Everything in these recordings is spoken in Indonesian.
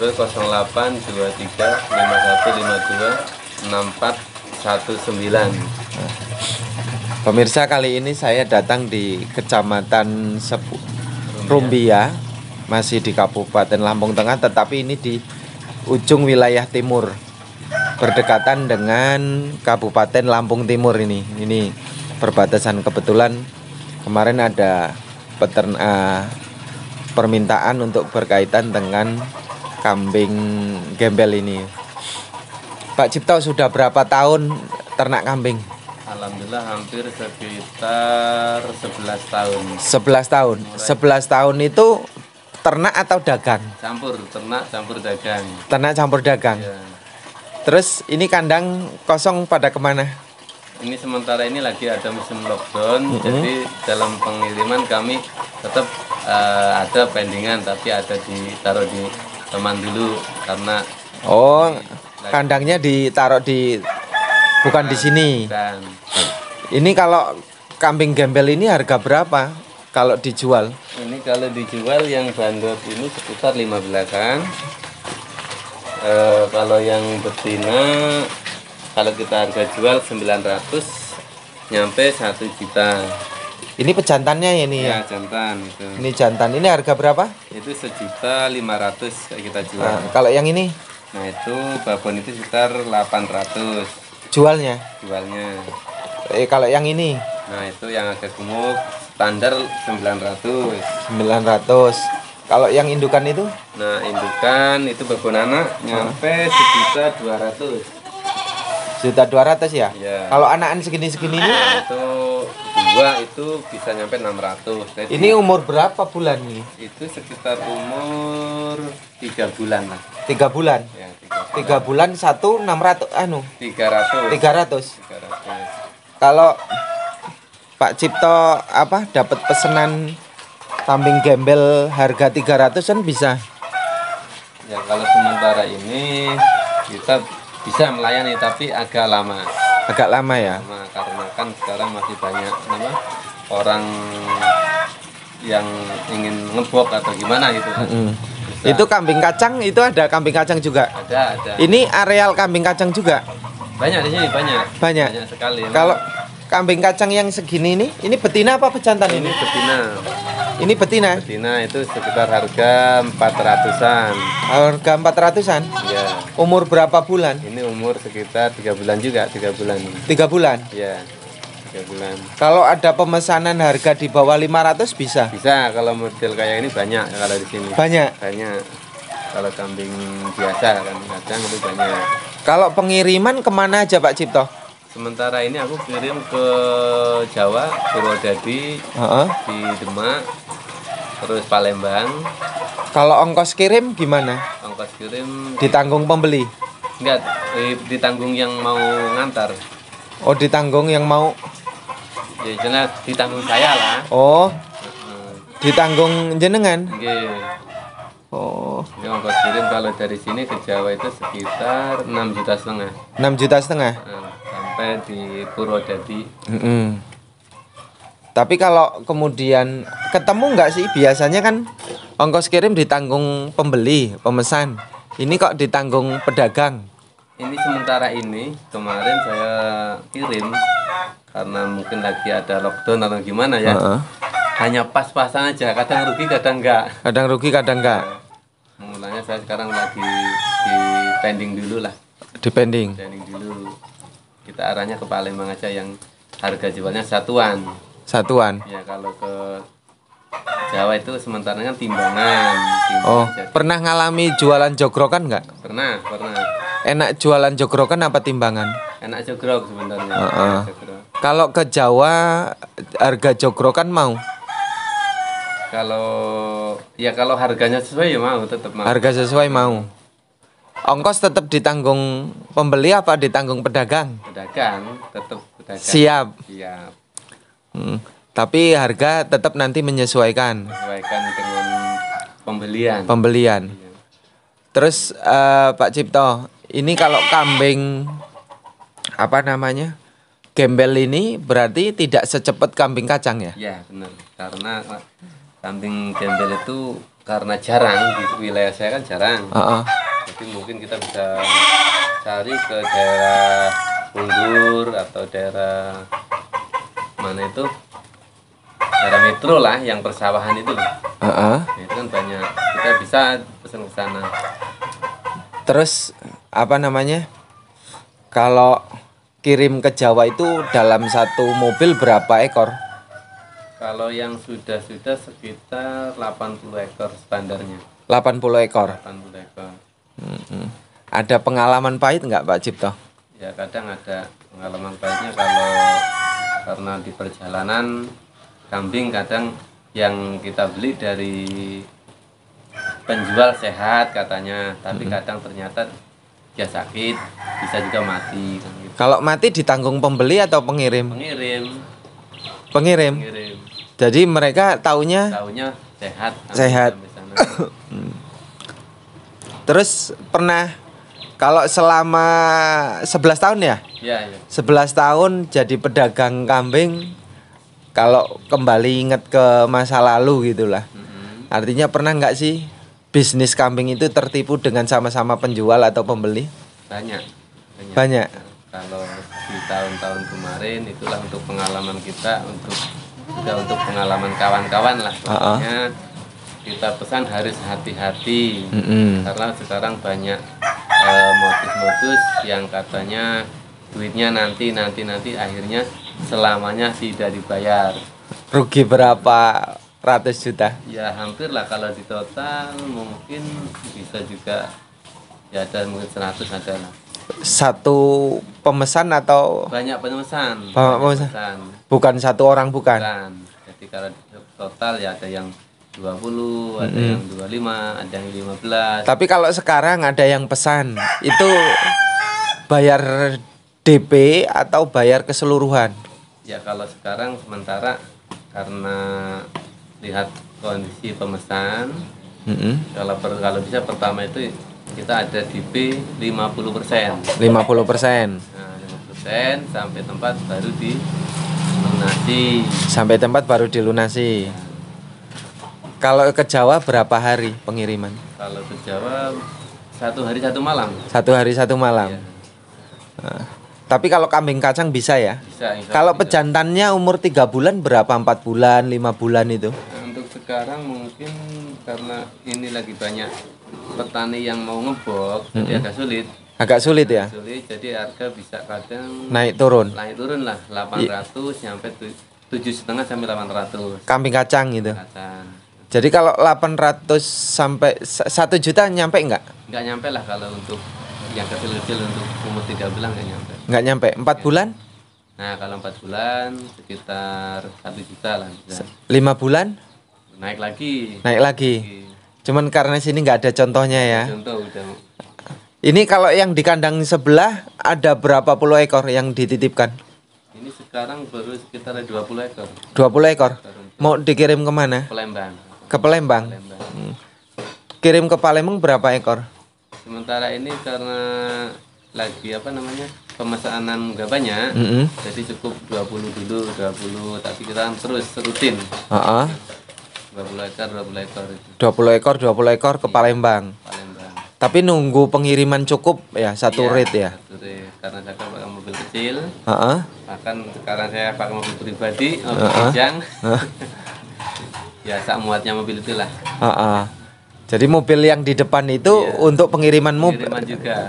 Bro 082351526419. Pemirsa, kali ini saya datang di Kecamatan Rumbia, masih di Kabupaten Lampung Tengah, tetapi ini di ujung wilayah timur, berdekatan dengan Kabupaten Lampung Timur ini. Ini perbatasan. Kebetulan kemarin ada permintaan untuk berkaitan dengan kambing gembel ini. Pak Cipto, sudah berapa tahun ternak kambing? Alhamdulillah hampir sekitar 11 tahun. 11 tahun. 11 tahun itu ternak atau dagang? Campur, ternak campur dagang. Ternak campur dagang. Ya. Terus ini kandang kosong pada kemana? Ini sementara ini lagi ada musim lockdown, jadi dalam pengiriman kami tetap ada pendingan, tapi ada ditaruh di teman dulu karena kandangnya ditaruh di bukan di sini. Dan Ini kalau kambing gembel ini harga berapa kalau dijual? ini kalau dijual yang bandot ini sekitar 15-an. Kalau yang betina, kalau kita harga jual 900 nyampe 1 juta. Ini pejantannya ya, ini ya? Jantan itu. Ini jantan. Ini harga berapa? Itu 1.500.000 kita jual. Kalau yang ini? Nah itu babon itu sekitar 800 Jualnya? Kalau yang ini? Nah itu yang agak gemuk standar 900. Kalau yang indukan itu? Nah indukan itu babon anak nyampe 1.200.000. 1.200.000 ya? Ya. Kalau anakan segini-segini ini? Nah, itu dua itu bisa nyampe 600. Jadi, ini umur berapa bulan ini? itu sekitar umur 3 bulan lah. 3 bulan? Ya, 3 bulan 300. 300. Kalau Pak Cipto dapat pesanan kambing gembel harga 300-an bisa? Ya kalau sementara ini kita bisa melayani tapi agak lama. Agak lama ya? Karena kan sekarang masih banyak orang yang ingin ngebok atau gimana gitu. Itu kambing kacang, itu ada kambing kacang juga? Ada. Ini areal kambing kacang juga? Banyak di sini, banyak sekali. Kalau kambing kacang yang segini ini betina apa pejantan ini? Ini betina. Ini betina? Betina itu sekitar harga 400-an. Harga 400-an? Ya. Umur berapa bulan? Ini umur sekitar 3 bulan juga, 3 bulan. 3 bulan? Ya, 3 bulan. Kalau ada pemesanan harga di bawah 500 bisa? Bisa, kalau model kayak ini banyak kalau di sini. Banyak? Banyak. Kalau kambing biasa kan kacang itu banyak. Kalau pengiriman kemana aja Pak Cipto? Sementara ini aku kirim ke Jawa, Purwodadi, di Demak, terus Palembang. Kalau ongkos kirim gimana? Ongkos kirim ditanggung pembeli? Enggak, ditanggung yang mau ngantar. Oh, ditanggung yang mau? Ya jelas ditanggung saya lah. Oh, ditanggung jenengan? Nggih. Oh. Ini ongkos kirim kalau dari sini ke Jawa itu sekitar 6,5 juta. 6,5 juta? Sampai di Purwodadi. Tapi kalau kemudian ketemu nggak sih? Biasanya kan ongkos kirim ditanggung pembeli, pemesan. Ini kok ditanggung pedagang? Ini sementara ini, kemarin saya kirim karena mungkin lagi ada lockdown atau gimana ya. Hanya pas-pasan aja, kadang rugi kadang enggak. Kadang rugi kadang enggak. Mulanya saya sekarang lagi di pending dulu lah. Di pending? Pending dulu. Kita arahnya ke Palembang aja yang harga jualnya satuan. Satuan? Ya kalau ke Jawa itu sementara kan timbangan. Pernah ngalami jualan jogrokan nggak? Pernah. Enak jualan jogrokan apa timbangan? Enak jogrok sebenarnya. Kalau ke Jawa harga jogrokan mau? Kalau harganya sesuai ya mau, tetap mau. Harga sesuai mau. Ongkos tetap ditanggung pembeli apa ditanggung pedagang? Pedagang, tetap pedagang. Siap. Tapi harga tetap nanti menyesuaikan. Menyesuaikan dengan pembelian. Iya. Terus Pak Cipto, ini kalau kambing gembel ini berarti tidak secepat kambing kacang ya? Iya benar, karena kambing gembel itu karena jarang di wilayah saya kan jarang. Heeh. Jadi mungkin kita bisa cari ke daerah Unggur atau daerah mana itu, daerah metro lah yang persawahan itu loh. Heeh. Nah, itu kan banyak, kita bisa pesan ke sana. Terus apa namanya? Kalau kirim ke Jawa itu dalam satu mobil berapa ekor? Kalau yang sudah sekitar 80 ekor standarnya. 80 ekor. 80 ekor. Ada pengalaman pahit nggak Pak Cipto? Ya kadang ada pengalaman pahitnya kalau karena di perjalanan kambing kadang yang kita beli dari penjual sehat katanya, tapi kadang ternyata dia sakit, bisa juga mati kan gitu. Kalau mati ditanggung pembeli atau pengirim? Pengirim, Pengirim. pengirim. Jadi mereka taunya Taunya sehat. Sehat. Sampai sana. terus pernah kalau selama 11 tahun ya? Ya, ya. 11 tahun jadi pedagang kambing, kalau kembali ingat ke masa lalu gitulah. Artinya pernah nggak sih bisnis kambing itu tertipu dengan sama-sama penjual atau pembeli? Banyak. Banyak. Kalau di tahun-tahun kemarin itulah untuk pengalaman kita, juga untuk pengalaman kawan-kawan lah. Pokoknya kita pesan harus hati-hati. Karena sekarang banyak modus-modus yang katanya duitnya nanti akhirnya selamanya tidak dibayar. Rugi berapa ratus juta? Ya hampir lah, kalau di total mungkin bisa juga ya ada mungkin 100 ada lah. Satu pemesan atau Banyak pemesan. Banyak pemesan. Bukan satu orang, bukan? Jadi kalau total ya ada yang 20, ada yang 25, ada yang 15. Tapi kalau sekarang ada yang pesan, itu bayar DP atau bayar keseluruhan? Ya kalau sekarang sementara karena lihat kondisi pemesan, kalau bisa pertama itu kita ada DP 50%. 50%. Nah, 50% sampai tempat baru dilunasi. Sampai tempat baru dilunasi. Kalau ke Jawa berapa hari pengiriman? Kalau ke Jawa 1 hari 1 malam. 1 hari 1 malam. Ya. Nah, tapi kalau kambing kacang bisa ya? Bisa. Kalau bisa. pejantannya umur 3 bulan berapa? 4 bulan, 5 bulan itu? Nah, untuk sekarang mungkin karena ini lagi banyak petani yang mau ngebok, jadi agak sulit. Agak sulit ya? Sulit, jadi harga bisa kadang Naik turun. lah 800 sampai 7,5 sampai 800 Kambing kacang gitu. kacang. Jadi kalau 800 sampai 1 juta nyampe enggak? Nggak nyampe lah kalau untuk yang kecil-kecil, untuk umur 3 bulan nggak nyampe. Enggak nyampe. 4 bulan? Nah kalau 4 bulan sekitar 1 juta lah bisa. 5 bulan? Naik lagi. Naik lagi. Cuman karena sini nggak ada contohnya ya. Contoh udah. Ini kalau yang di kandang sebelah ada berapa puluh ekor yang dititipkan? Ini sekarang baru sekitar 20 ekor. 20 ekor. Mau dikirim kemana? Palembang. Ke Palembang. Kirim ke Palembang berapa ekor? Sementara ini karena lagi pemesanan nggak banyak, jadi cukup 20 dulu, 20, tapi kita kan terus rutin. 20 ekor itu. 20 ekor ke Palembang. Palembang. Tapi nunggu pengiriman cukup ya, satu Iya, rate ya. satu rate. Karena saya pakai mobil kecil. Heeh. Sekarang saya pakai mobil pribadi, mobil kijang. Ya sak muatnya mobil itulah. Jadi mobil yang di depan itu untuk pengiriman mobil.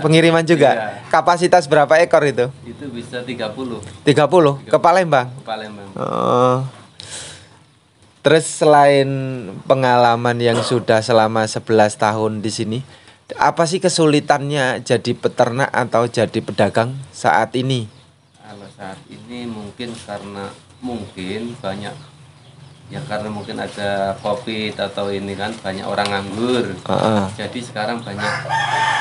Pengiriman juga. Iya. Kapasitas berapa ekor itu? Itu bisa 30. 30 ke Palembang. Ke Palembang. Terus selain pengalaman yang sudah selama 11 tahun di sini, apa sih kesulitannya jadi peternak atau jadi pedagang saat ini? Kalau saat ini mungkin karena banyak ya, karena mungkin ada COVID atau ini kan banyak orang nganggur. Jadi sekarang banyak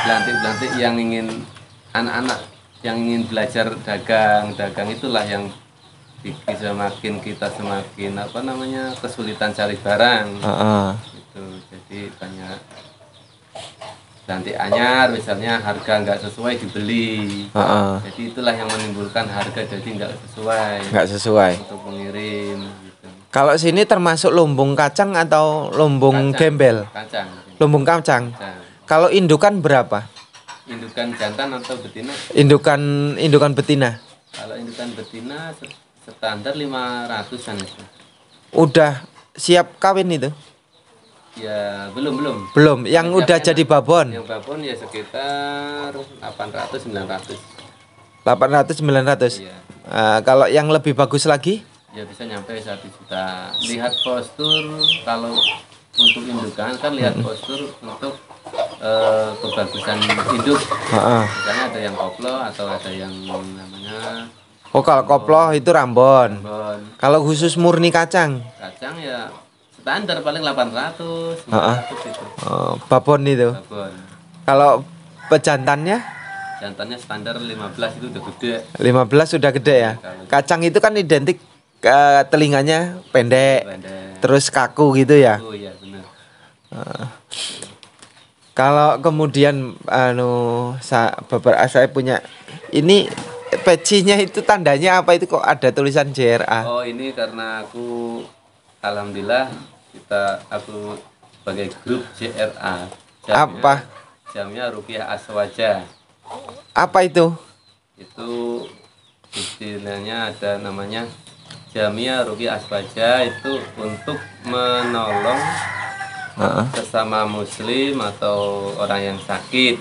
belantik-belantik yang ingin, anak-anak yang ingin belajar dagang itulah yang bikin kita semakin kesulitan cari barang. Gitu. Jadi banyak belantik anyar, misalnya harga nggak sesuai dibeli. Jadi itulah yang menimbulkan harga jadi nggak sesuai. Nggak sesuai. Untuk pengirim. Gitu. Kalau sini termasuk lumbung kacang atau lumbung gembel? Kacang. Lumbung kacang. Kalau indukan berapa? Indukan jantan atau betina? Indukan betina. Kalau indukan betina standar 500-an. Udah siap kawin itu? Ya, belum. Belum, yang udah jadi babon. Yang babon ya sekitar 800-900. 800-900. Iya. Kalau yang lebih bagus lagi? Ya bisa nyampe 1 juta. Lihat postur, kalau untuk indukan kan lihat postur untuk kebagusan induk. Misalnya ada yang koplo atau ada yang namanya. Oh, kalau koplo itu Rambon. Kalau khusus murni kacang? Kacang ya standar paling 800, 900 itu. Babon itu. Babon. Kalau pejantannya? Jantannya standar 15 itu udah gede. 15 sudah gede ya. Kacang itu kan identik telinganya pendek. Terus kaku gitu ya. Oh iya benar. Kalau kemudian saya punya ini pecinya itu tandanya apa itu kok ada tulisan JRA? Oh ini karena aku alhamdulillah aku sebagai grup JRA. Apa? Jamnya Rupiah Aswaja. Apa itu? Itu istilahnya ada namanya Jamia Rupiah Aswaja, itu untuk menolong sesama muslim atau orang yang sakit.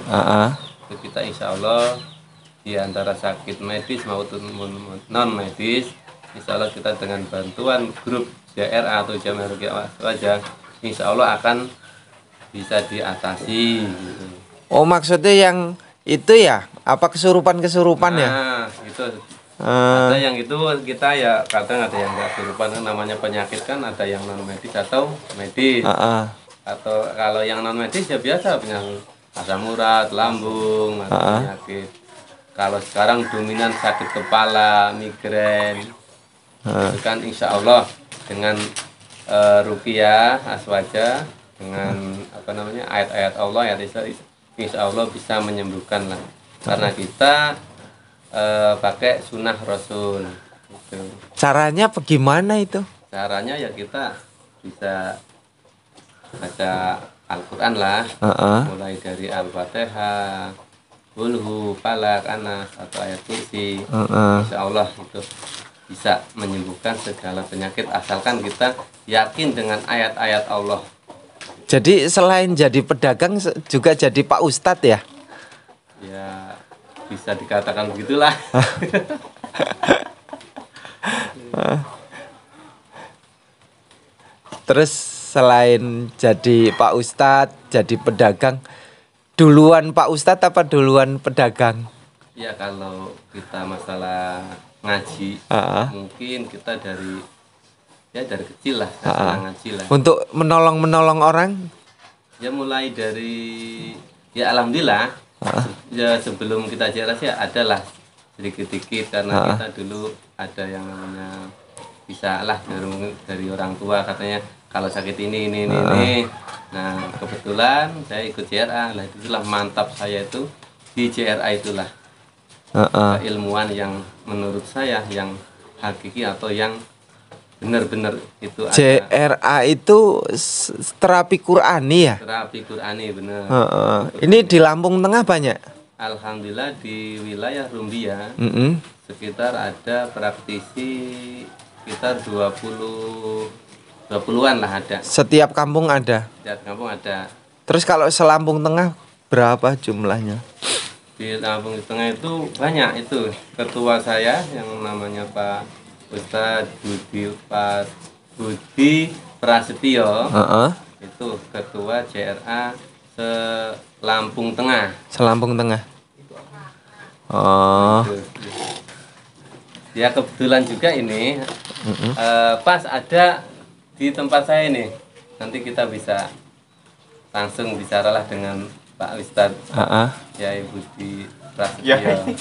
Itu kita insya Allah di antara sakit medis maupun non medis, insya Allah kita dengan bantuan grup JRA atau Jamia Rupiah Aswaja insya Allah akan bisa diatasi gitu. Oh maksudnya yang itu ya, apa kesurupan ya? Nah itu ada yang itu kita ya kadang ada yang nggak kesurupan, kan namanya penyakit kan ada yang non medis atau medis. Atau kalau yang non medis ya biasa penyakit asam urat, lambung, atau penyakit. Kalau sekarang dominan sakit kepala, migrain, itu kan insya Allah dengan Rupiah Aswaja, dengan apa namanya ayat-ayat Allah ya insya Allah bisa menyembuhkan lah, karena kita pakai sunnah Rasul gitu. Caranya bagaimana itu? Caranya ya kita bisa baca Al-Quran lah, mulai dari Al-Fatihah, Qulhu, Falak, Anas atau ayat kursi. Insya Allah itu bisa menyembuhkan segala penyakit asalkan kita yakin dengan ayat-ayat Allah. Jadi selain jadi pedagang juga jadi Pak Ustadz ya? Ya bisa dikatakan begitulah. Terus selain jadi Pak Ustadz, jadi pedagang, duluan Pak Ustadz apa duluan pedagang? Ya kalau kita masalah ngaji, mungkin kita dari kecil lah, ngaji lah. Untuk menolong orang? Ya mulai dari ya alhamdulillah. Ya sebelum kita jelas ya adalah sedikit-sedikit, karena kita dulu ada yang namanya bisa lah dari orang tua katanya kalau sakit ini. Nah kebetulan saya ikut JRA lah, itulah mantap saya itu di JRA itulah keilmuan yang menurut saya yang hakiki atau yang benar-benar itu ada. JRA itu terapi Qurani ya? Terapi Qurani benar. Ini di Lampung Tengah banyak? Alhamdulillah di wilayah Rumbia sekitar ada praktisi sekitar 20-an lah ada. Setiap kampung ada? Setiap kampung ada. Terus kalau se-Lampung Tengah berapa jumlahnya? Di Lampung Tengah itu banyak, itu ketua saya yang namanya Pak Ustadz Budi Prasetyo, itu ketua JRA se-Lampung Tengah. Se-Lampung Tengah. Oh. Ya kebetulan juga ini pas ada di tempat saya ini. Nanti kita bisa langsung bicaralah dengan Pak Ustadz ya Budi Prasetyo.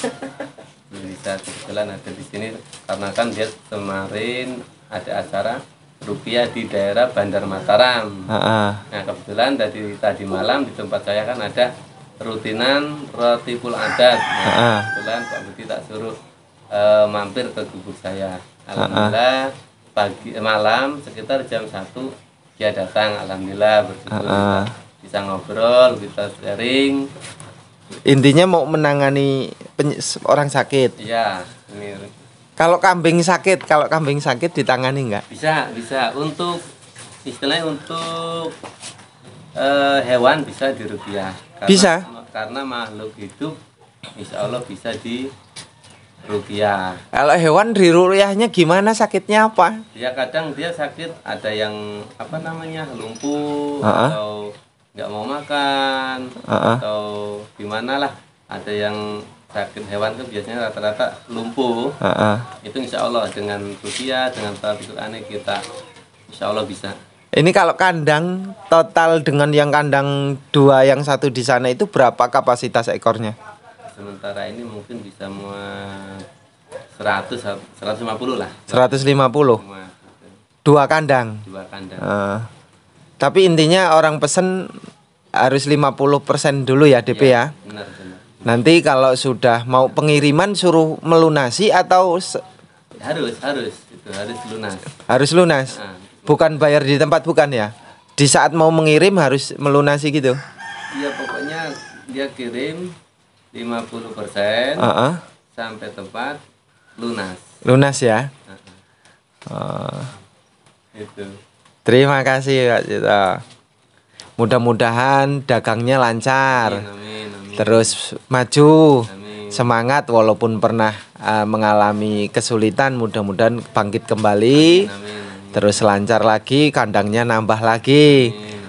Bisa kebetulan ada di sini karena kan dia kemarin ada acara Rupiah di daerah Bandar Mataram. Nah kebetulan tadi malam di tempat saya kan ada rutinan Rotipul Adat. Nah, kebetulan Pak Budi tak suruh mampir ke gubuk saya. Alhamdulillah pagi malam sekitar jam 1 dia datang, alhamdulillah bersyukur kita bisa ngobrol, kita sharing. Intinya mau menangani orang sakit. Iya, ini Kalau kambing sakit ditangani nggak? bisa untuk istilahnya untuk hewan bisa dirupiah. Bisa? Karena makhluk hidup insya Allah bisa dirupiah. Kalau hewan dirupiahnya gimana, sakitnya apa? Ya kadang dia sakit, ada yang apa namanya lumpuh atau nggak mau makan atau gimana lah. Ada yang sakit hewan itu biasanya rata-rata lumpuh. Itu insya Allah dengan rupiah, dengan taufikul aneh kita insya Allah bisa. Ini kalau kandang total dengan yang kandang 2 yang 1 di sana itu berapa kapasitas ekornya? Sementara ini mungkin bisa muat 150 lah. 150. Muat. 2 kandang. 2 kandang. Tapi intinya orang pesen harus 50% dulu ya DP ya. Benar. Nanti kalau sudah mau pengiriman suruh melunasi atau harus itu harus lunas. Harus lunas. Bukan bayar di tempat, bukan ya? Di saat mau mengirim harus melunasi gitu. Iya, pokoknya dia kirim 50% sampai tempat lunas. Lunas ya. Itu. Terima kasih Kak Cita. Mudah-mudahan dagangnya lancar. Amin. Terus maju. Amin. Semangat walaupun pernah mengalami kesulitan, mudah-mudahan bangkit kembali. Amin. Terus lancar lagi, kandangnya nambah lagi. Amin.